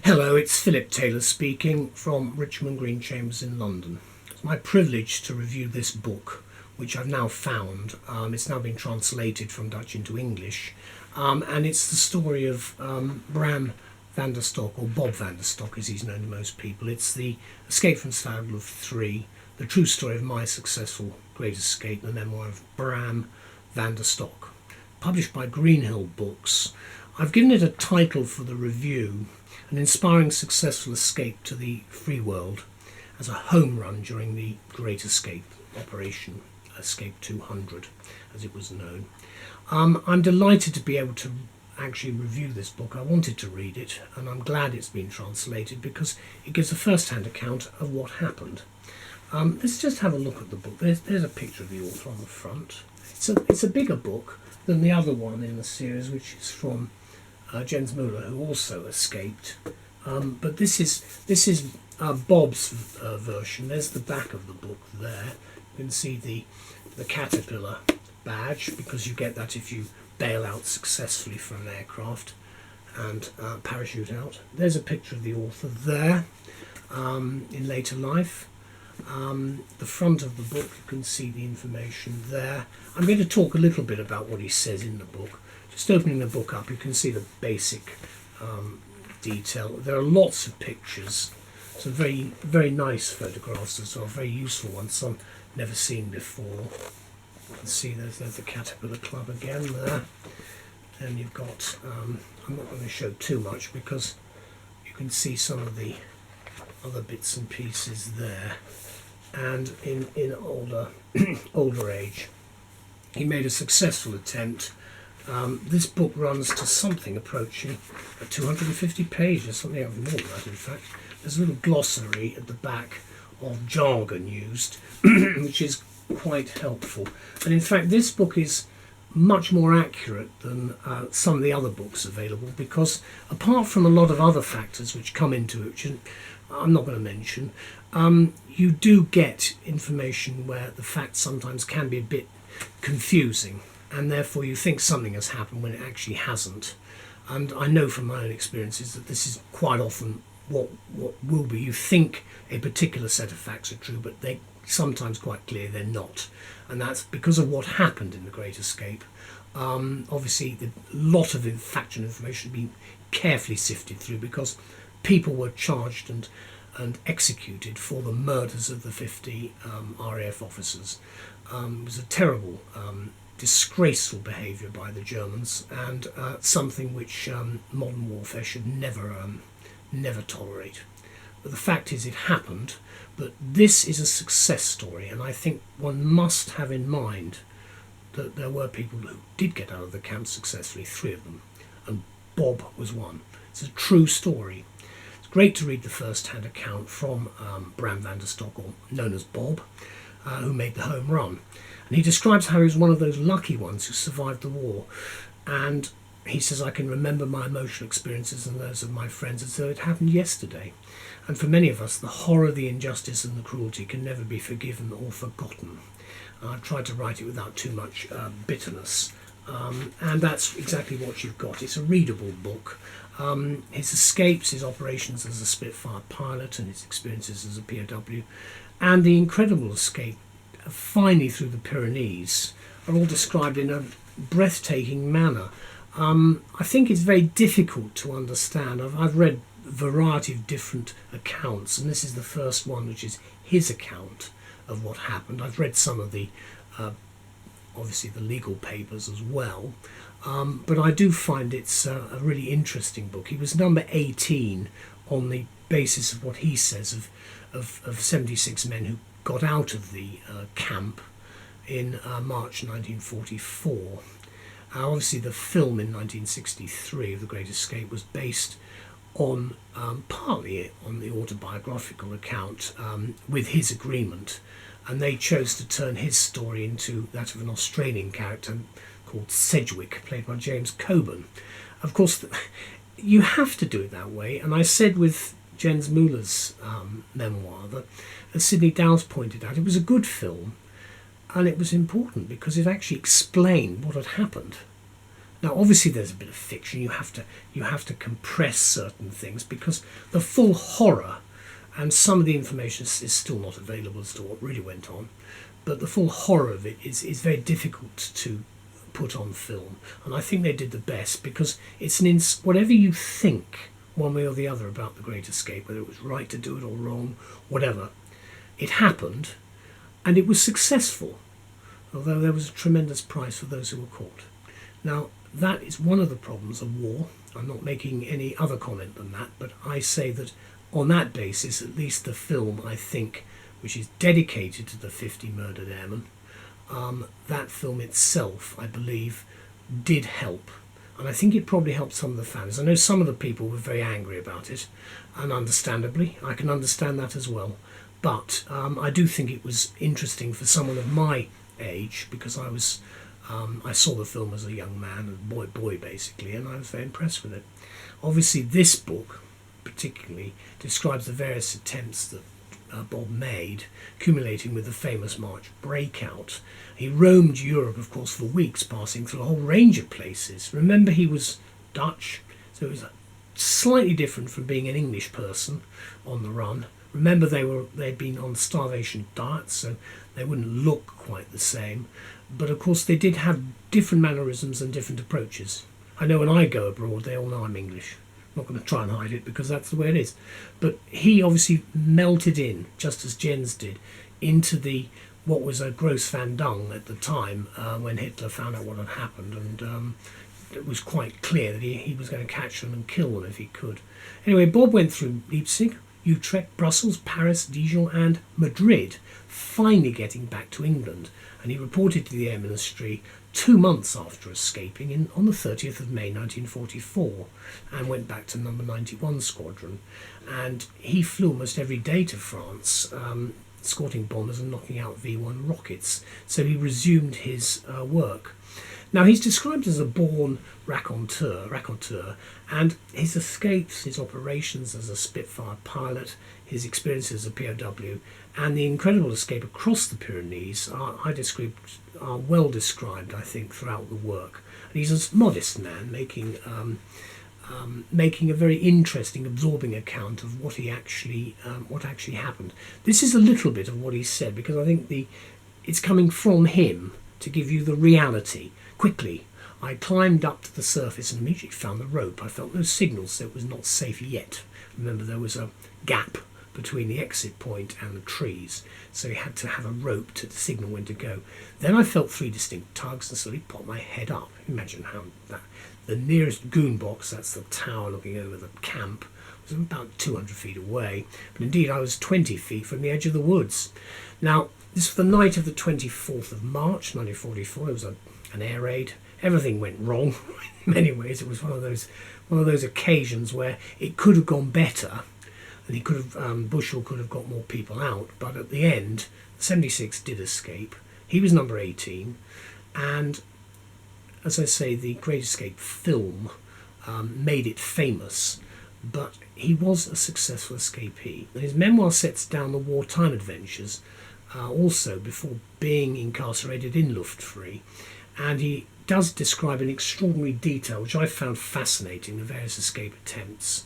Hello, it's Philip Taylor speaking from Richmond Green Chambers in London. It's my privilege to review this book, which I've now found. It's now been translated from Dutch into English, and it's the story of Bram Vanderstok, or Bob Vanderstok as he's known to most people. It's the escape from STALAG LUFT 3, the true story of my successful great escape, the memoir of Bram Vanderstok, published by GREENHILL books. I've given it a title for the review, An Inspiring Successful Escape to the Free World, as a home run during the Great Escape Operation, Escape 200 as it was known. I'm delighted to be able to actually review this book. I wanted to read it, and I'm glad it's been translated because it gives a first-hand account of what happened. Let's just have a look at the book. There's a picture of the author on the front. It's a bigger book than the other one in the series, which is from Jens Muller, who also escaped. But this is Bob's version. There's the back of the book there. You can see the caterpillar badge, because you get that if you bail out successfully from an aircraft and parachute out. There's a picture of the author there in later life. The front of the book, you can see the information there. I'm going to talk a little bit about what he says in the book. Just opening the book up, you can see the basic detail. There are lots of pictures, some very, very nice photographs as well, very useful ones, some never seen before. You can see there's the Caterpillar Club again there. And you've got, I'm not going to show too much because you can see some of the other bits and pieces there. And in older age, he made a successful attempt. This book runs to something approaching 250 pages, something more than that in fact. There's a little glossary at the back of jargon used, which is quite helpful. And in fact this book is much more accurate than some of the other books available, because apart from a lot of other factors which come into it, which I'm not going to mention, you do get information where the facts sometimes can be a bit confusing, and therefore you think something has happened when it actually hasn't. And I know from my own experiences that this is quite often what will be. You think a particular set of facts are true, but they sometimes quite clear they're not, and that's because of what happened in the Great Escape. Obviously a lot of factual information has been carefully sifted through, because people were charged and executed for the murders of the 50 RAF officers. It was a terrible, disgraceful behaviour by the Germans, and something which modern warfare should never tolerate. But the fact is, it happened. But this is a success story, and I think one must have in mind that there were people who did get out of the camp successfully, 3 of them, and Bob was one. It's a true story. It's great to read the first-hand account from Bram Vanderstok, or known as Bob, who made the home run. And he describes how he was one of those lucky ones who survived the war. And he says, I can remember my emotional experiences and those of my friends as though it happened yesterday. And for many of us, the horror, the injustice and the cruelty can never be forgiven or forgotten. I've tried to write it without too much bitterness. And that's exactly what you've got. It's a readable book. His escapes, his operations as a Spitfire pilot, and his experiences as a POW, and the incredible escape finally through the Pyrenees are all described in a breathtaking manner. I think it's very difficult to understand. I've read a variety of different accounts, and this is the first one, which is his account of what happened. I've read some of the obviously the legal papers as well, but I do find it's a really interesting book. He was number 18 on the basis of what he says of 76 men who got out of the camp in March 1944. Obviously the film in 1963 of The Great Escape was based on partly on the autobiographical account with his agreement, and they chose to turn his story into that of an Australian character called Sedgwick, played by James Coburn. Of course, you have to do it that way, and I said with Jens Muller's memoir that, as Sidney Dowse pointed out, it was a good film, and it was important because it actually explained what had happened. Now, obviously, there's a bit of fiction. You have to compress certain things because the full horror, and some of the information is still not available as to what really went on, but the full horror of it is very difficult to put on film. And I think they did the best because it's whatever you think one way or the other about the Great Escape, whether it was right to do it or wrong, whatever, it happened, and it was successful, although there was a tremendous price for those who were caught. Now, that is one of the problems of war. I'm not making any other comment than that, but I say that on that basis, at least the film, I think, which is dedicated to the 50 murdered airmen, that film itself, I believe, did help. And I think it probably helped some of the fans. I know some of the people were very angry about it, and understandably, I can understand that as well. But I do think it was interesting for someone of my age, because I saw the film as a young man, a boy basically, and I was very impressed with it. Obviously, this book particularly describes the various attempts that Bob made, culminating with the famous March breakout. He roamed Europe, of course, for weeks, passing through a whole range of places. Remember, he was Dutch, so it was slightly different from being an English person on the run. Remember, they'd been on starvation diets, so they wouldn't look quite the same. But of course, they did have different mannerisms and different approaches. I know when I go abroad, they all know I'm English. I'm not going to try and hide it because that's the way it is. But he obviously melted in, just as Jens did, into what was a gross Vandung at the time when Hitler found out what had happened, and it was quite clear that he was going to catch them and kill them if he could. Anyway, Bob went through Leipzig, Utrecht, Brussels, Paris, Dijon and Madrid, finally getting back to England, and he reported to the Air Ministry 2 months after escaping on the 30th of May 1944, and went back to number 91 Squadron. And he flew almost every day to France, escorting bombers and knocking out V-1 rockets. So he resumed his work. Now, he's described as a born raconteur, and his escapes, his operations as a Spitfire pilot, his experiences as a POW, and the incredible escape across the Pyrenees are well described, I think, throughout the work. And he's a modest man, making a very interesting, absorbing account of what actually happened. This is a little bit of what he said, because I think it's coming from him to give you the reality. Quickly, I climbed up to the surface and immediately found the rope. I felt no signals, so it was not safe yet. Remember, there was a gap between the exit point and the trees, so he had to have a rope to signal when to go. Then I felt 3 distinct tugs and slowly popped my head up. Imagine how the nearest goon box, that's the tower looking over the camp, was about 200 feet away, but indeed I was 20 feet from the edge of the woods. Now, this was the night of the 24th of March 1944. It was an air raid. Everything went wrong in many ways. It was one of those occasions where it could have gone better, and he could have Bushell could have got more people out. But at the end, 76 did escape. He was number 18, and as I say, the Great Escape film made it famous. But he was a successful escapee. And his memoir sets down the wartime adventures also before being incarcerated in LUFT, and he does describe in extraordinary detail, which I found fascinating, the various escape attempts.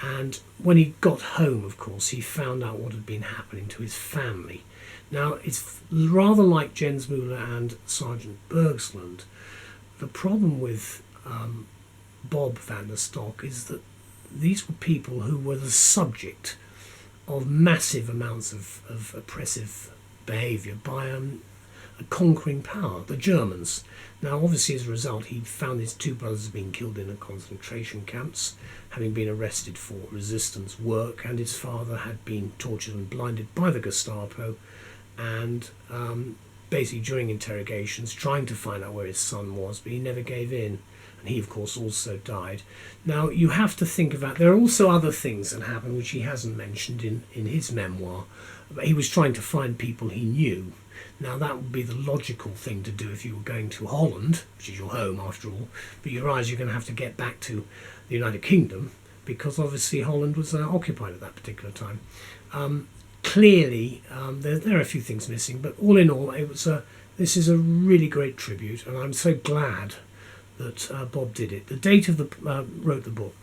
And when he got home, of course, he found out what had been happening to his family. Now, it's rather like Jens Muller and Sergeant Bergsland. The problem with Bob Vanderstok is that these were people who were the subject of massive amounts of oppressive behaviour by a conquering power, the Germans. Now, obviously, as a result, he found his 2 brothers being killed in concentration camps, having been arrested for resistance work, and his father had been tortured and blinded by the Gestapo, and basically during interrogations trying to find out where his son was, but he never gave in. And he, of course, also died. Now, you have to think about, there are also other things that happened which he hasn't mentioned in his memoir. But he was trying to find people he knew. Now, that would be the logical thing to do if you were going to Holland, which is your home after all, but you realise you're going to have to get back to the United Kingdom, because obviously Holland was occupied at that particular time. Clearly, there are a few things missing, but all in all, this is a really great tribute, and I'm so glad that Bob did it. The date of the wrote the book.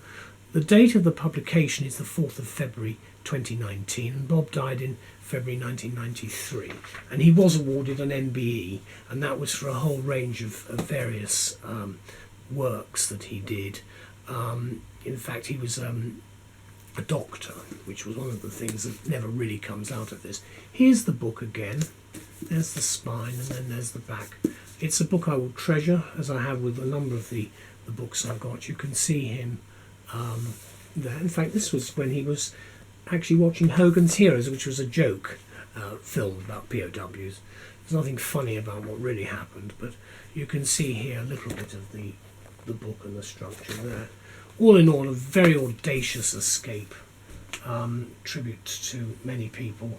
The date of the publication is the 4th of February 2019, and Bob died in February 1993. And he was awarded an MBE, and that was for a whole range of various works that he did. In fact, he was a doctor, which was one of the things that never really comes out of this. Here's the book again. There's the spine, and then there's the back. It's a book I will treasure, as I have with a number of the books I've got. You can see him there. In fact, this was when he was actually watching Hogan's Heroes, which was a joke film about POWs. There's nothing funny about what really happened, but you can see here a little bit of the book and the structure there. All in all, a very audacious escape, tribute to many people.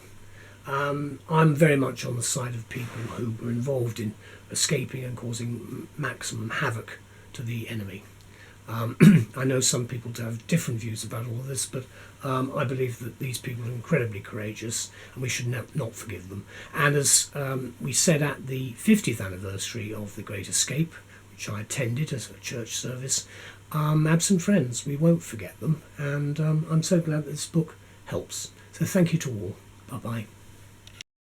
I'm very much on the side of people who were involved in escaping and causing maximum havoc to the enemy. I know some people have different views about all of this, but I believe that these people are incredibly courageous, and we should not forgive them. And as we said at the 50th anniversary of the Great Escape, which I attended as a church service, absent friends, we won't forget them, and I'm so glad that this book helps. So thank you to all. Bye-bye.